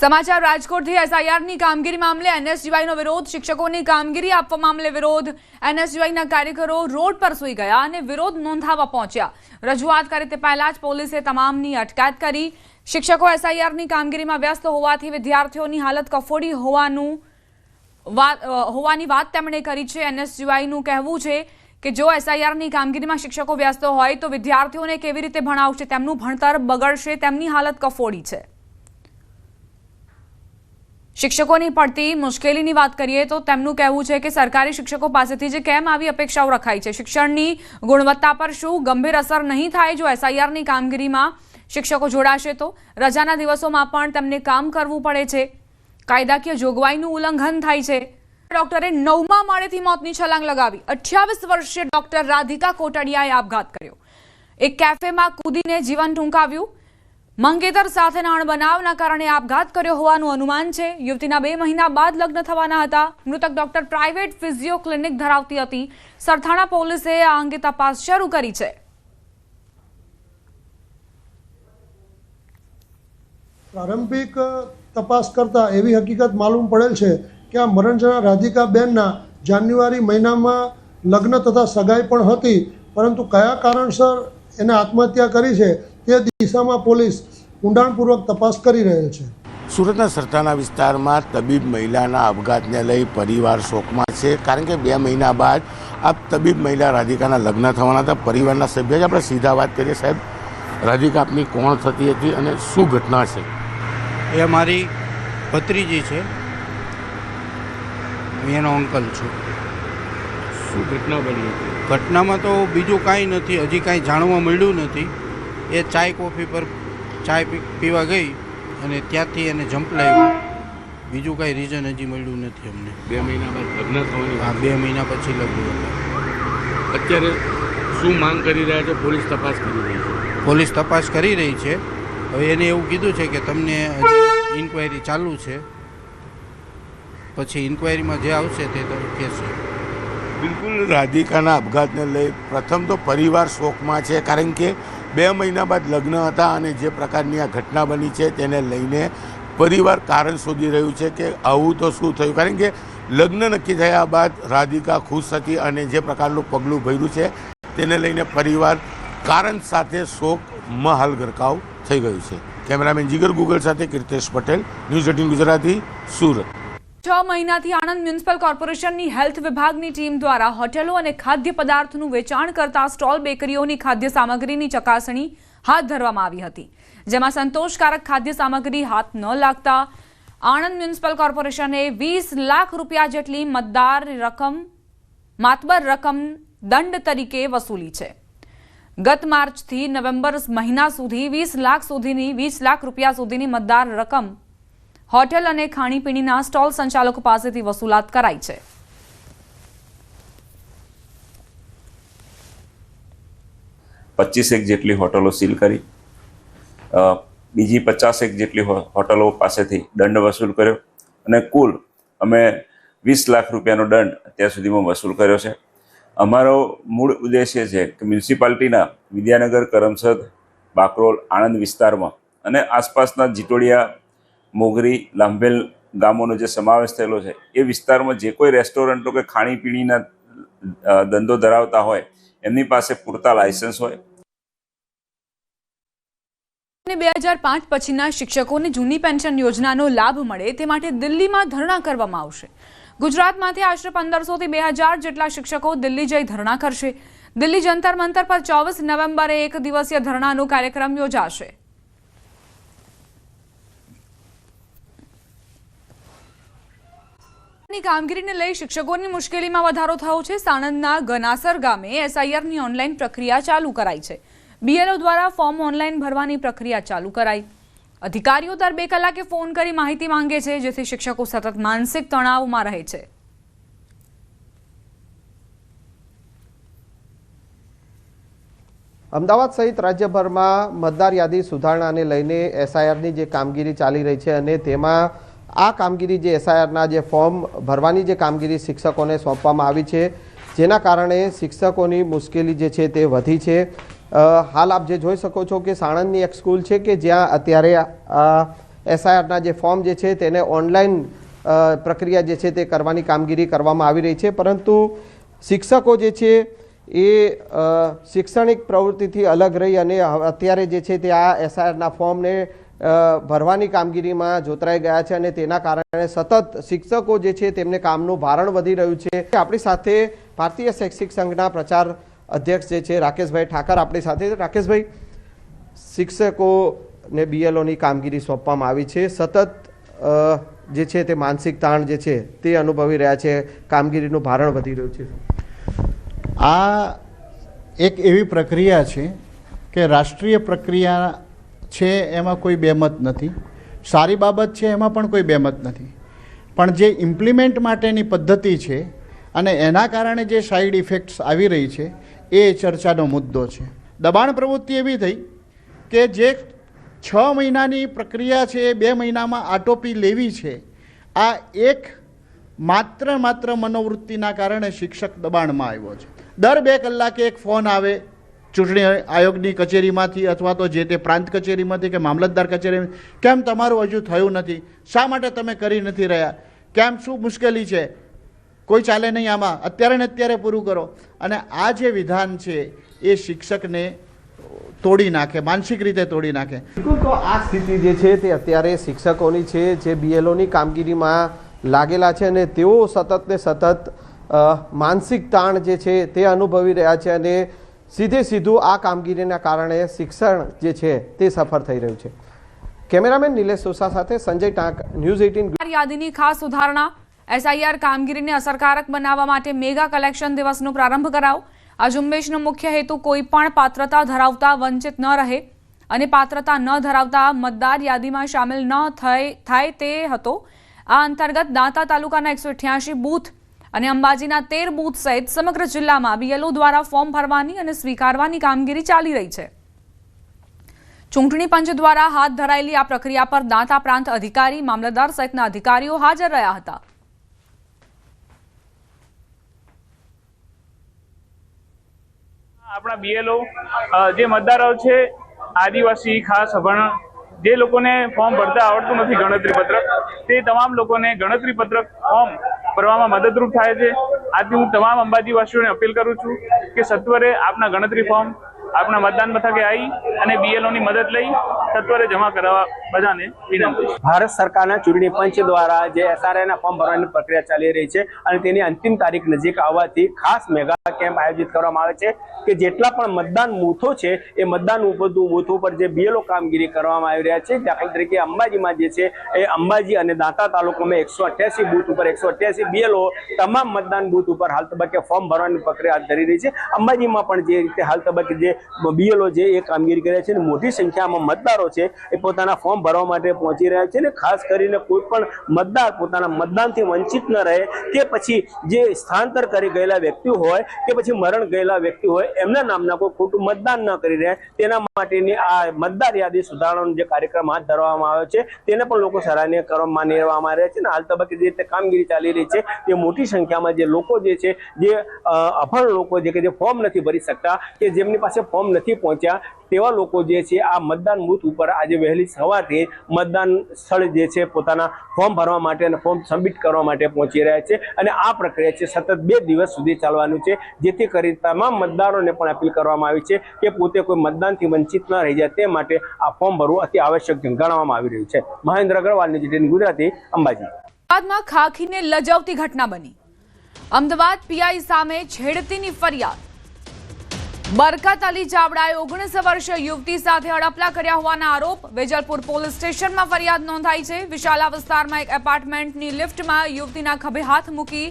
समाचार રાજકોટથી એસઆઈઆરની કામગીરી મામલે એનએસયુઆઈનો વિરોધ શિક્ષકોની કામગીરી આપવા મામલે વિરોધ એનએસયુઆઈના કાર્યકરો રોડ પર સૂઈ ગયા અને વિરોધ નોંધાવવા પહોંચ્યા રજૂઆત કરી તે પહેલા જ પોલીસે તમામની અટકાયત કરી શિક્ષકો એસઆઈઆરની કામગીરીમાં વ્યસ્ત હોવાથી વિદ્યાર્થીઓની હાલત કફોડી હોવાની વાત તેમણે કરી છે એનએસયુઆઈનું કહેવું છે કે જો એસઆઈઆરની કામગીરીમાં શિક્ષકો વ્યસ્ત હોય તો વિદ્યાર્થીઓને કેવી રીતે ભણાવશે તેમનું ભણતર બગડશે તેમની હાલત કફોડી છે शिक्षकों पड़ती मुश्केली की बात करिए तो तेमनुं कहेवुं छे के सरकारी शिक्षकों पासेथी जे केम आवी अपेक्षाओं रखाई छे शिक्षणनी गुणवत्ता पर शुं गंभीर असर नहीं थाय जो एसआईआरनी कामगीरीमां शिक्षको जोड़ाशे तो रजाना दिवसोमां पण तेमने काम करवुं पड़े छे कायदाकीय जोगवाईनुं उल्लंघन थाय छे डॉक्टरे 9मा माळेथी मोतनी छलांग लगावी 28 वर्षीय डॉक्टर राधिका कोटड़ियाए आपघात कर्यो एक केफेमां कूदीने जीवन टूंकाव्युं मंगेतर साथे नाण बनावना कारणे आपघात कर्यो होवानुं अनुमान छे युवतीना 2 महीना बाद लग्न थवाना हता मृतक डॉक्टर प्राइवेट फिजियो क्लिनिक धरावती हती सरथाणा पोलीसे आ अंगे तपास शरू करी छे प्रारंभिक तपास करता एवी हकीकत मालूम पड़ेल छे के आ मरणजनार राधिकाबेनना जान्युआरी महीनामां लग्न तथा सगाई पण हती परंतु कया कारणसर एने आत्महत्या करी छे તે દિશામાં પોલીસ ઊંડાણપૂર્વક તપાસ કરી રહેલ છે સુરતના સરથાણા વિસ્તારમાં તબીબ મહિલાના આપઘાતને લઈ પરિવાર શોકમાં છે કારણ કે 2 મહિના બાદ આ તબીબ મહિલા રાધિકાના લગ્ન થવાના હતા પરિવારના સભ્ય જ આપણે સીધા વાત કરીએ સાહેબ રાધિકા આપની કોણ થતી હતી અને શું ઘટના છે એ મારી ભત્રીજી છે એનો અંકલ છું શું ઘટના બની હતી ઘટનામાં તો બીજું કાંઈ નથી હજી કાંઈ જાણવા મળ્યું નથી એ ચાય કોફી પર ચાય પીવા ગઈ અને ત્યાંથી એને ઝંપલાવ્યું બીજું કાંઈ રીઝન હજી મળ્યું નથી અમને 2 મહિના બાદ લગ્ન થવાની હા 2 મહિના પછી લગ્ન હતા અત્યારે શું માંગ કરી રહ્યા છે પોલીસ તપાસ કરી રહી છે પોલીસ તપાસ કરી રહી છે હવે એને એવું કીધું છે કે તમને હજી ઇન્ક્વાયરી ચાલુ છે પછી ઇન્ક્વાયરીમાં જે આવશે તે તો કહેશે બિલકુલ રાધિકાના આપઘાતને લઈ પ્રથમ તો પરિવાર શોકમાં છે કારણ કે 2 મહિના બાદ લગ્ન હતા અને જે પ્રકારની આ ઘટના બની છે તેને લઈને પરિવાર કારણ શોધી રહ્યું છે કે આવું તો શું થયું કારણ કે લગ્ન નક્કી થયા બાદ રાધિકા ખુશ હતી અને જે પ્રકારનું પગલું ભર્યું છે તેને લઈને પરિવાર કારણ સાથે શોકમાં હાલ ગરકાવ થઈ ગયું છે કેમેરામેન જીગર ગુગલ સાથે કીર્તેશ પટેલ ન્યૂઝ 18 ગુજરાતી સુરત 6 મહિનાથી આણંદ મ્યુનિસિપલ કોર્પોરેશનની હેલ્થ વિભાગની ટીમ દ્વારા હોટેલો અને ખાદ્ય પદાર્થનું વેચાણ કરતા સ્ટોલ બેકરીઓની ખાદ્ય સામગ્રીની ચકાસણી હાથ ધરવામાં આવી હતી જેમાં સંતોષકારક ખાદ્ય સામગ્રી હાથ ન લાગતા આણંદ મ્યુનિસિપલ કોર્પોરેશને 20 લાખ રૂપિયા જેટલી માતબર રકમ દંડ તરીકે વસૂલી છે ગત માર્ચથી નવેમ્બર મહિના સુધી 20 લાખ રૂપિયા સુધીની મતદાર રકમ હોટેલ અને ખાણીપીણીના સ્ટોલ સંચાલકો પાસેથી વસૂલાત કરાઈ છે 25 જેટલી હોટલો સીલ કરી બીજી 50 જેટલી હોટલો પાસેથી દંડ વસૂલ કર્યો અને કુલ અમે 20 લાખ રૂપિયાનો દંડ અત્યાર સુધીમાં વસૂલ કર્યો છે અમારો મૂળ ઉદ્દેશ્ય છે કે મ્યુનિસિપાલિટીના વિદ્યાનગર કરમસદ બાકરોલ આણંદ વિસ્તારમાં અને આસપાસના જીટોડિયા મોગરી લાંભેલ ગામોનો જે સમાવેશ થયેલો છે એ વિસ્તારમાં જે કોઈ રેસ્ટોરન્ટો કે ખાણીપીણીના ધંધો ધરાવતા હોય એમની પાસે પૂરતા લાયસન્સ હોય 2005 પછીના શિક્ષકોને જૂની પેન્શન યોજનાનો લાભ મળે તે માટે દિલ્હીમાં ધરણા કરવામાં આવશે ગુજરાતમાંથી આશરે 1500 થી 2000 જેટલા શિક્ષકો દિલ્હી જઈ ધરણા કરશે દિલ્હી જંતર મંતર પર 24 નવેમ્બરે એક દિવસીય ધરણાનો કાર્યક્રમ યોજાશે કામગીરીને લઈ શિક્ષકોની મુશ્કેલીમાં વધારો થયો છે સાણંદના ગનાસર ગામે એસઆઈઆરની ઓનલાઈન પ્રક્રિયા ચાલુ કરાઈ છે બીએલઓ દ્વારા ફોર્મ ઓનલાઈન ભરવાની પ્રક્રિયા ચાલુ કરાઈ અધિકારીઓ દર 2 કલાકે ફોન કરી માહિતી માંગે છે જેથી શિક્ષકો સતત માનસિક તણાવમાં રહે છે અમદાવાદ સહિત રાજ્યભરમાં મતદાર યાદી સુધારણાને લઈને એસઆઈઆરની જે કામગીરી ચાલી રહી છે અને તેમાં આ કામગીરી જે એસઆઈઆરના જે ફોર્મ ભરવાની જે કામગીરી શિક્ષકોને સોંપવામાં આવી છે જેના કારણે શિક્ષકોની મુશ્કેલી જે છે તે વધી છે હાલ આપ જે જોઈ શકો છો કે સાણંદની એક સ્કૂલ છે કે જ્યાં અત્યારે એસઆઈઆરના જે ફોર્મ જે છે તેને ઓનલાઈન પ્રક્રિયા જે છે તે કરવાની કામગીરી કરવામાં આવી રહી છે, પરંતુ શિક્ષકો જે છે એ શૈક્ષણિક પ્રવૃત્તિથી અલગ રહી અને અત્યારે જે છે તે આ એસઆઈઆરના ફોર્મને ભરવાની કામગીરીમાં જોતરાઈ ગયા છે અને તેના કારણે સતત શિક્ષકો જે છે તેમને કામનું ભારણ વધી રહ્યું છે. આપણી સાથે ભારતીય શૈક્ષિક સંઘના પ્રચાર અધ્યક્ષ જે છે રાકેશભાઈ ઠાકર આપણી સાથે. રાકેશભાઈ, શિક્ષકોને બીએલઓની કામગીરી સોંપવામાં આવી છે, સતત જે છે તે માનસિક તાણ જે છે તે અનુભવી રહ્યા છે, કામગીરીનું ભારણ વધી રહ્યું છે. આ એક એવી પ્રક્રિયા છે કે રાષ્ટ્રીય પ્રક્રિયા છે, એમાં કોઈ બેમત નથી. સારી બાબત છે, એમાં પણ કોઈ બેમત નથી. પણ જે ઇમ્પ્લિમેન્ટ માટેની પદ્ધતિ છે અને એના કારણે જે સાઈડ ઇફેક્ટ્સ આવી રહી છે એ ચર્ચાનો મુદ્દો છે. દબાણ પ્રવૃત્તિ એવી થઈ કે જે 6 મહિનાની પ્રક્રિયા છે એ 2 મહિનામાં આટોપી લેવી છે. આ એક માત્ર મનોવૃત્તિના કારણે શિક્ષક દબાણમાં આવ્યો છે. દર 2 કલાકે એક ફોન આવે ચૂંટણી આયોગની કચેરીમાંથી અથવા તો જે તે પ્રાંત કચેરીમાંથી કે મામલતદાર કચેરીમાંથી, કેમ તમારું હજુ થયું નથી, શા માટે તમે કરી નથી રહ્યા, કેમ શું મુશ્કેલી છે, કોઈ ચાલે નહીં આમાં, અત્યારે ને અત્યારે પૂરું કરો. અને આ જે વિધાન છે એ શિક્ષકને તોડી નાખે, માનસિક રીતે તોડી નાખે. બિલકુલ, તો આ સ્થિતિ જે છે તે અત્યારે શિક્ષકોની છે, જે બીએલઓની કામગીરીમાં લાગેલા છે અને તેઓ સતત ને સતત માનસિક તાણ જે છે તે અનુભવી રહ્યા છે અને સીધું આ કામગીરીના કારણે શિક્ષણ જે છે તે સફળ થઈ રહ્યું છે. કેમેરામેન નિલેશ સોસા સાથે સંજય ટાંક, ન્યૂઝ 18. યાદીની ખાસ સુધારણા, એસઆઈઆર કામગીરીને અસરકારક બનાવવા માટે મેગા કલેક્શન દિવસનો પ્રારંભ કરાવો. આ ઝુંબેશનો મુખ્ય હેતુ કોઈ પણ પાત્રતા ધરાવતા વંચિત ન રહે અને પાત્રતા ન ધરાવતા મતદાર યાદીમાં સામેલ ન થાય તે હતો. આ અંતર્ગત દાંતા તાલુકાના 188 બૂથ અને અંબાજીના 13 બૂથ સહિત સમગ્ર જિલ્લામાં બીએલઓ દ્વારા ફોર્મ ભરવાની અને સ્વીકારવાની કામગીરી ચાલી રહી છે. ચૂંટણી પંચ દ્વારા હાથ ધરાયેલી આ પ્રક્રિયા પર દાંતા પ્રાંત અધિકારી, મામલતદાર સહિતના અધિકારીઓ હાજર રહ્યા હતા. આપણા બીએલઓ જે મતદારો છે, આદિવાસી, ખાસ અભણ, જે લોકોને ફોર્મ ભરતા આવડતું નથી ગણતરી પત્રક, તે તમામ લોકોને ગણતરી પત્રક ફોર્મ ભરવામાં મદદરૂપ થાય છે. આથી હું તમામ અંબાજીવાસીઓને અપીલ કરું છું કે સત્વરે આપના ગણતરી ફોર્મ આપના મતદાન મથકે આવી અને બીએલઓની મદદ લઈ સત્વરે જમા કરાવવા બધાને વિનંતી છે. ભારત સરકારના ચૂંટણી પંચ દ્વારા જે એસઆરઆઈના ફોર્મ ભરવાની પ્રક્રિયા ચાલી રહી છે અને તેની અંતિમ તારીખ નજીક આવવાથી ખાસ મેગા કેમ્પ આયોજિત કરવામાં આવે છે કે જેટલા પણ મતદાન બૂથો છે એ મતદાન બૂથો પર જે બીએલઓ કામગીરી કરવામાં આવી રહ્યા છે. દાખલા તરીકે અંબાજીમાં જે છે એ અંબાજી અને દાંતા તાલુકામાં 188 બૂથ ઉપર 188 બીએલઓ તમામ મતદાન બૂથ ઉપર હાલ તબક્કે ફોર્મ ભરવાની પ્રક્રિયા હાથ ધરી રહી છે. અંબાજીમાં પણ જે રીતે હાલ તબક્કે જે બીએલઓ જે એ કામગીરી કરે છે અને મોટી સંખ્યામાં મતદારો છે એ પોતાના ફોર્મ ભરવા માટે પહોંચી રહ્યા છે. અને ખાસ કરીને કોઈ પણ મતદાર પોતાના મતદાનથી વંચિત ન રહે કે પછી જે સ્થળાંતર કરી ગયેલા વ્યક્તિ હોય કે પછી મરણ ગયેલા વ્યક્તિ હોય એમના નામના કોઈ ખોટું મતદાન ન કરી રહ્યા, તેના માટેની આ મતદાર યાદી સુધારણાનો જે કાર્યક્રમ હાથ ધરવામાં આવ્યો છે તેને પણ લોકો સરાહનીય કરવા માની રહેવામાં આવ્યા છે. અને હાલ તબક્કે જે રીતે કામગીરી ચાલી રહી છે તે મોટી સંખ્યામાં જે લોકો જે છે, જે અભણ લોકો જે કે જે ફોર્મ નથી ભરી શકતા કે જેમની પાસે ફોર્મ નથી પહોંચ્યા તેવા લોકો જે છે આ મતદાન બૂથ ઉપર આજે વહેલી સવારથી મતદાન સ્થળ જે છે પોતાના ફોર્મ ભરવા માટે અને ફોર્મ સબમિટ કરવા માટે પહોંચી રહ્યા છે. અને આ પ્રક્રિયા છે સતત 2 દિવસ સુધી ચાલવાનું છે, જેથી કરી તમામ મતદારોને પણ અપીલ કરવામાં આવી છે કે પોતે કોઈ મતદાનથી વંચિત ન રહી જાય તે માટે આ ફોર્મ ભરવું અતિ આવશ્યક ગણવામાં આવી રહ્યું છે. મહેન્દ્ર અગ્રવાલ, ન્યૂઝ 18 ગુજરાતી, અંબાજી. અમદાવાદમાં ખાખીને લજાવતી ઘટના બની. અમદાવાદ પીઆઈ સામે છેડતીની ફરિયાદ. બરકત અલી ચાવડાએ 19 વર્ષીય યુવતી સાથે હડપલા કર્યા હોવાના આરોપ. વેજલપુર પોલીસ સ્ટેશનમાં ફરિયાદ નોંધાઈ છે. વિશાલા વિસ્તારમાં એક એપાર્ટમેન્ટની લિફ્ટમાં યુવતીના ખભે હાથ મૂકી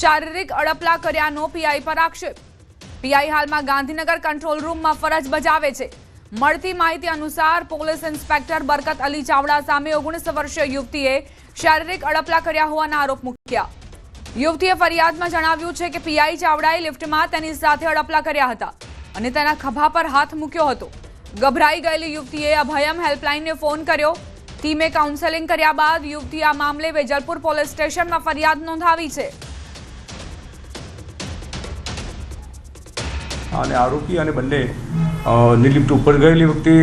શારીરિક હડપલા કર્યાનો પીઆઈ પર આક્ષેપ. પીઆઈ હાલમાં ગાંધીનગર કંટ્રોલ રૂમમાં ફરજ બજાવે છે. મળતી માહિતી અનુસાર પોલીસ ઇન્સ્પેક્ટર બરકત અલી ચાવડા સામે 19 વર્ષીય યુવતીએ શારીરિક હડપલા કર્યા હોવાના આરોપ મૂક્યા. યુવતીએ ફરિયાદમાં જણાવ્યું છે કે પીઆઈ ચાવડાએ લિફ્ટમાં તેની સાથે હડપલા કર્યા હતા અને તેના ખભા પર હાથ મૂક્યો હતો. ગભરાઈ ગયેલી યુવતીએ અભયમ હેલ્પલાઇનને ફોન કર્યો. ટીમે કાઉન્સેલિંગ કર્યા બાદ યુવતી આ મામલે વેજલપુર પોલીસ સ્ટેશનમાં ફરિયાદ નોંધાવી છે. અને આરોપી અને બંને ની લિફ્ટ ઉપર ગયેલી વખતે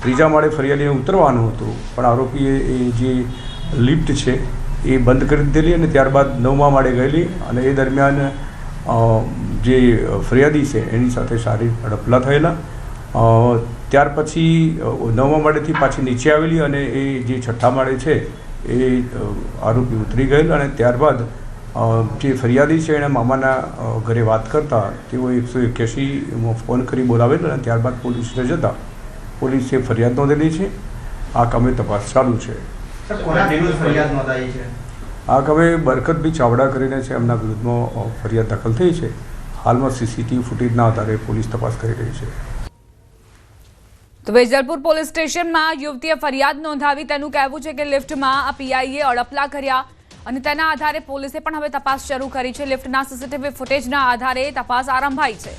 ત્રીજા માળે ફરિયાદીને ઉતરવાનું હતું, પણ આરોપીએ એ જે લિફ્ટ છે એ બંધ કરી દીધેલી અને ત્યારબાદ 9મા માળે ગયેલી અને એ દરમિયાન જે ફરિયાદી છે એની સાથે શારીરિક હડપલા થયેલા. ત્યાર પછી 9મા માળેથી પાછી નીચે આવેલી અને એ જે 6ઠ્ઠા માળે છે એ આરોપી ઉતરી ગયેલ અને ત્યારબાદ જે ફરિયાદી છે એણે મામાના ઘરે વાત કરતા તેઓ 181માં ફોન કરી બોલાવેલ અને ત્યારબાદ પોલીસ સ્ટેશન જતાં પોલીસે ફરિયાદ નોંધેલી છે. આ કામે તપાસ ચાલુ છે. આ કામે બરકતભાઈ ચાવડા કરીને છે, એમના વિરુદ્ધમાં ફરિયાદ દાખલ થઈ છે. હાલમાં સીસીટીવી ફૂટેજના આધારે પોલીસ તપાસ કરી રહી છે. તો વેજલપુર પોલીસ સ્ટેશનમાં યુવતીએ ફરિયાદ નોંધાવી. તેનું કહેવું છે કે લિફ્ટમાં આ પીઆઈએ અડપલા કર્યા અને તેના આધારે પોલીસે પણ હવે તપાસ શરૂ કરી છે. લિફ્ટના સીસીટીવી ફૂટેજના આધારે તપાસ આરંભાઈ છે.